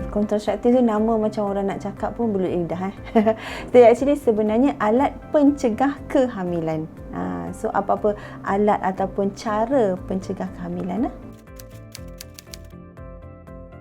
Contraceptive tu nama macam orang nak cakap pun belut lidah. So actually sebenarnya alat pencegah kehamilan. So apa-apa alat ataupun cara pencegah kehamilan.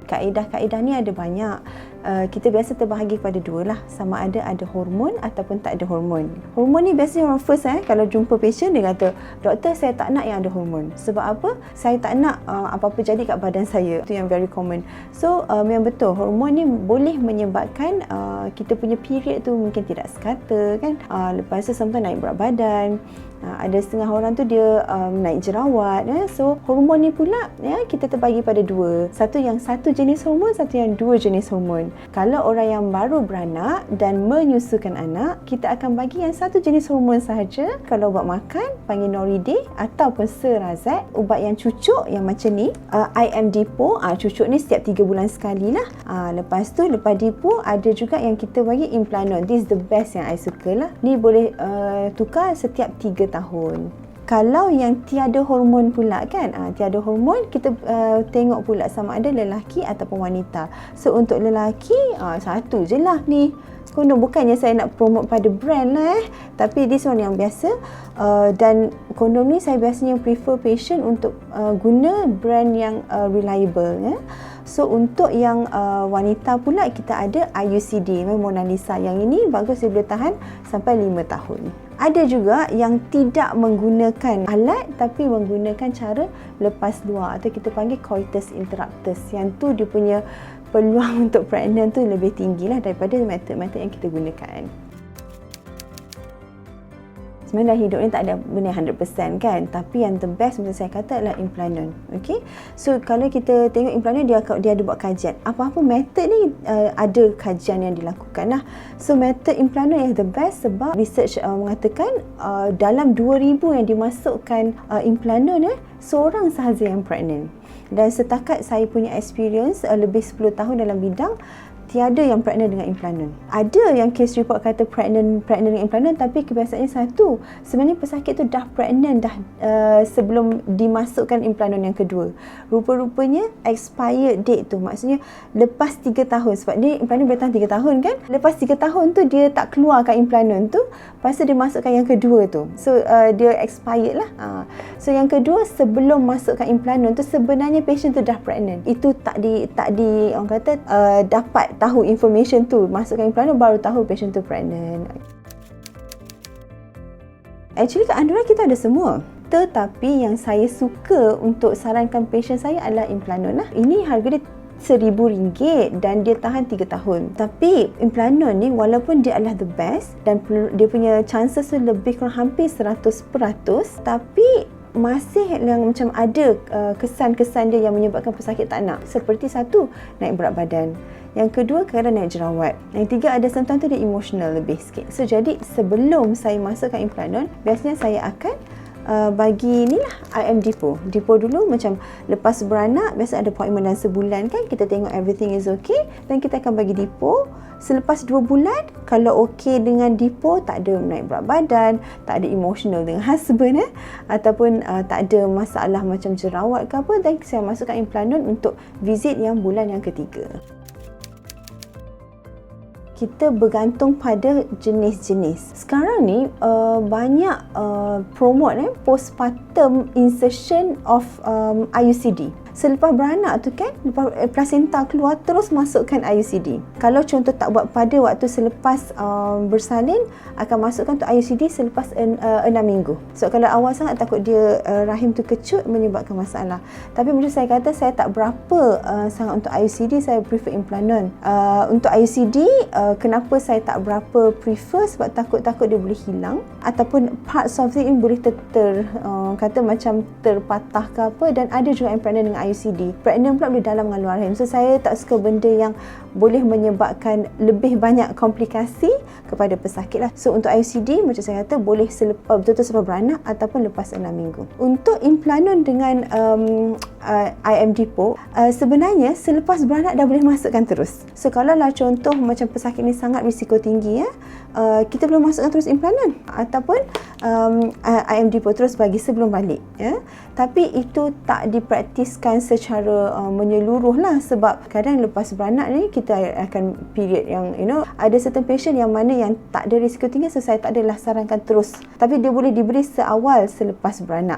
Kaedah-kaedah ni ada banyak. Kita biasa terbahagi kepada dua lah, sama ada hormon ataupun tak ada hormon. Hormon ni biasanya orang first kalau jumpa patient dia kata, doktor saya tak nak yang ada hormon. Sebab apa? Saya tak nak apa-apa jadi kat badan saya. Itu yang very common. So memang betul, hormon ni boleh menyebabkan kita punya period tu mungkin tidak sekata kan. Lepas tu sometimes naik berat badan. Ada setengah orang tu dia naik jerawat. So hormon ni pula kita terbagi pada dua. Satu yang satu jenis hormon, satu yang dua jenis hormon. Kalau orang yang baru beranak dan menyusukan anak, kita akan bagi yang satu jenis hormon sahaja. Kalau ubat makan panggil Noriday ataupun Cerazette. Ubat yang cucuk yang macam ni IM Depo, cucuk ni setiap 3 bulan sekali lah. Lepas tu lepas Depo ada juga yang kita bagi Implanon. This is the best yang I suka lah. Ni boleh tukar setiap 3 tahun. Kalau yang tiada hormon pula kan, tiada hormon kita tengok pula sama ada lelaki ataupun wanita. So untuk lelaki satu je lah ni kondom. Bukannya saya nak promote pada brand lah tapi this one yang biasa. Dan kondom ni saya biasanya prefer patient untuk guna brand yang reliable. So untuk yang wanita pula kita ada IUCD, Mona Lisa. Yang ini bagus, dia boleh tahan sampai 5 tahun. Ada juga yang tidak menggunakan alat tapi menggunakan cara lepas luar atau kita panggil coitus interruptus. Yang tu dia punya peluang untuk pregnant tu lebih tinggi lah daripada metod-metod yang kita gunakan. Sebenarnya hidup ni tak ada benda 100% kan, tapi yang the best macam saya kata adalah Implanon. Okay? So kalau kita tengok Implanon, dia ada buat kajian. Apa-apa metod ni ada kajian yang dilakukan lah. So metod Implanon yang the best sebab research mengatakan dalam 2000 yang dimasukkan Implanon seorang sahaja yang pregnant. Dan setakat saya punya experience lebih 10 tahun dalam bidang, tiada yang pregnant dengan Implanon. Ada yang case report kata pregnant dengan Implanon, tapi kebiasaannya satu. Sebenarnya pesakit tu dah pregnant dah sebelum dimasukkan Implanon yang kedua. Rupa-rupanya expired date tu, maksudnya lepas 3 tahun. Sebab dia Implanon boleh tahan 3 tahun kan. Lepas 3 tahun tu dia tak keluarkan Implanon tu, lepas tu dia masukkan yang kedua tu. So dia expired lah. So yang kedua sebelum masukkan Implanon tu sebenarnya patient tu dah pregnant. Itu tak di orang kata dapat tahu information tu, masukkan Implanon baru tahu patient tu pregnant. Actually kat Andorra kita ada semua. Tetapi yang saya suka untuk sarankan patient saya adalah Implanon lah. Ini harga dia RM1,000 dan dia tahan 3 tahun. Tapi Implanon ni walaupun dia adalah the best dan dia punya chances tu lebih kurang hampir 100%, tapi masih yang macam ada kesan-kesan dia yang menyebabkan pesakit tak nak. Seperti satu, naik berat badan. Yang kedua, kadang naik jerawat. Yang tiga, ada sometimes tu dia emotional lebih sikit. So jadi sebelum saya masukkan Implanon, biasanya saya akan bagi ni lah IM Depo. Depo dulu macam lepas beranak, biasa ada appointment dalam sebulan kan, kita tengok everything is okay, dan kita akan bagi Depo. Selepas 2 bulan, kalau okey dengan Depo, tak ada naik berat badan, tak ada emotional dengan husband ataupun tak ada masalah macam jerawat ke apa, dan saya masukkan Implanon untuk visit yang bulan yang ketiga. Kita bergantung pada jenis-jenis. Sekarang ni banyak promote postpartum insertion of IUCD. Selepas beranak tu kan, lepas placenta keluar, terus masukkan IUCD. Kalau contoh tak buat pada waktu selepas bersalin, akan masukkan tu IUCD selepas 6 minggu. So kalau awal sangat takut dia rahim tu kecut, menyebabkan masalah. Tapi macam saya kata, saya tak berapa sangat untuk IUCD, saya prefer Implanon. Untuk IUCD, kenapa saya tak berapa prefer, sebab takut-takut dia boleh hilang ataupun parts of it boleh kata macam terpatah ke apa, dan ada juga yang pregnant dengan IUCD. Pregnant pula boleh dalam dengan luar rahim. So saya tak suka benda yang boleh menyebabkan lebih banyak komplikasi kepada pesakit lah. So untuk IUCD, macam saya kata, boleh betul-betul selepas beranak ataupun lepas 6 minggu. Untuk Implanon dengan IM Depo, sebenarnya selepas beranak dah boleh masukkan terus. So kalau lah contoh macam pesakit ni sangat risiko tinggi, kita boleh masukkan terus Implanon ataupun IM Depo terus bagi, sebab sebelum balik, ya. Tapi itu tak dipraktiskan secara menyeluruh lah, sebab kadang lepas beranak ni kita akan period yang ada certain patient yang mana yang tak ada risiko tinggi, so saya tak adalah sarankan terus, tapi dia boleh diberi seawal selepas beranak.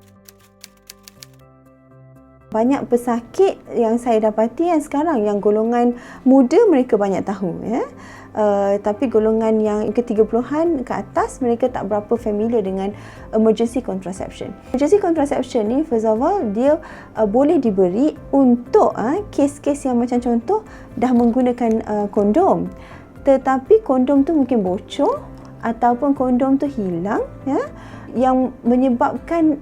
Banyak pesakit yang saya dapati yang sekarang, yang golongan muda mereka banyak tahu, ya. Tapi golongan yang ke-30-an ke atas, mereka tak berapa familiar dengan emergency contraception. Emergency contraception ni, first of all, dia boleh diberi untuk kes-kes yang macam contoh dah menggunakan kondom, tetapi kondom tu mungkin bocor ataupun kondom tu hilang, ya, yang menyebabkan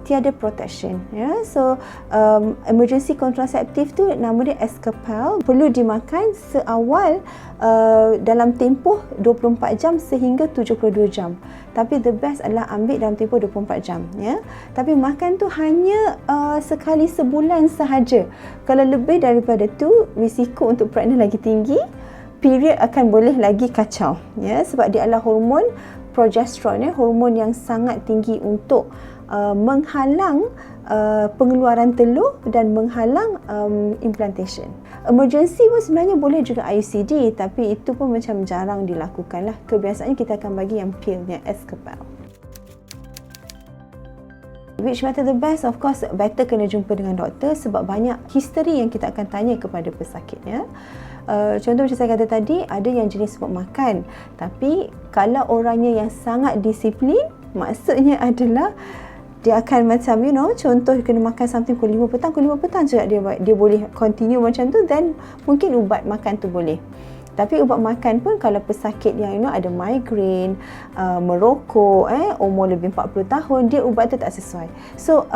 tiada protection, ya. So emergency contraceptive tu nama dia Escapel, perlu dimakan seawal dalam tempoh 24 jam sehingga 72 jam. Tapi the best adalah ambil dalam tempoh 24 jam, ya. Tapi makan tu hanya sekali sebulan sahaja. Kalau lebih daripada tu, risiko untuk pregnant lagi tinggi, period akan boleh lagi kacau, ya, sebab dia adalah hormon progesterone, hormon yang sangat tinggi untuk menghalang pengeluaran telur dan menghalang implantation. Emergency pun sebenarnya boleh juga IUCD, tapi itu pun macam jarang dilakukan lah. Kebiasaannya kita akan bagi yang pill, yang Escapel. Which method the best? Of course, better kena jumpa dengan doktor, sebab banyak history yang kita akan tanya kepada pesakit, ya. Contoh macam saya kata tadi, ada yang jenis sebab makan, tapi kalau orangnya yang sangat disiplin, maksudnya adalah dia akan macam contoh kena makan something pukul 5 petang, pukul 5 petang juga dia boleh continue macam tu, then mungkin ubat makan tu boleh. Tapi ubat makan pun kalau pesakit yang ada migraine, merokok, umur lebih 40 tahun, dia ubat tu tak sesuai. So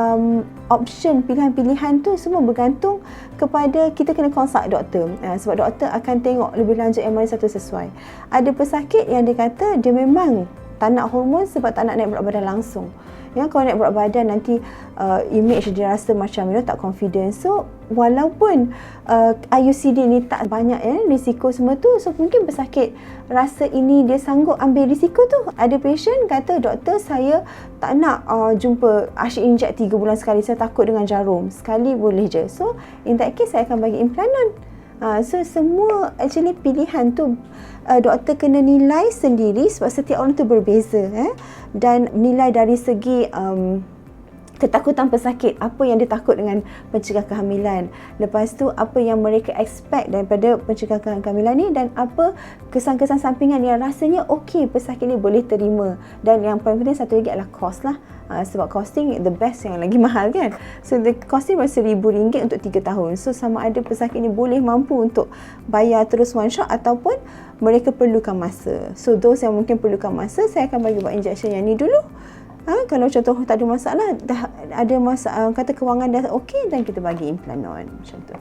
option, pilihan-pilihan tu semua bergantung kepada kita kena consult doktor, sebab doktor akan tengok lebih lanjut yang mana satu sesuai. Ada pesakit yang dia kata dia memang tak nak hormon sebab tak nak naik berat badan langsung. Ya, kalau naik berat badan nanti image dia rasa macam tak confident. So walaupun IUCD ni tak banyak risiko semua tu, so mungkin pesakit rasa ini dia sanggup ambil risiko tu. Ada patient kata, doktor saya tak nak jumpa asyik inject 3 bulan sekali, saya takut dengan jarum, sekali boleh je. So in that case saya akan bagi implanon. So semua actually pilihan tu doktor kena nilai sendiri, sebab setiap orang tu berbeza, dan nilai dari segi ketakutan pesakit, apa yang dia takut dengan pencegah kehamilan, lepas tu apa yang mereka expect daripada pencegah kehamilan ni, dan apa kesan-kesan sampingan yang rasanya okey pesakit ni boleh terima. Dan yang paling penting satu lagi adalah cost lah, sebab costing the best yang lagi mahal kan. So the costing RM1,000 untuk 3 tahun. So sama ada pesakit ni boleh mampu untuk bayar terus one shot ataupun mereka perlukan masa. So those yang mungkin perlukan masa, saya akan bagi buat injection yang ni dulu. Kalau contoh tak ada masalah, dah ada masalah, kata kewangan dah okey, dan kita bagi implanon macam tu.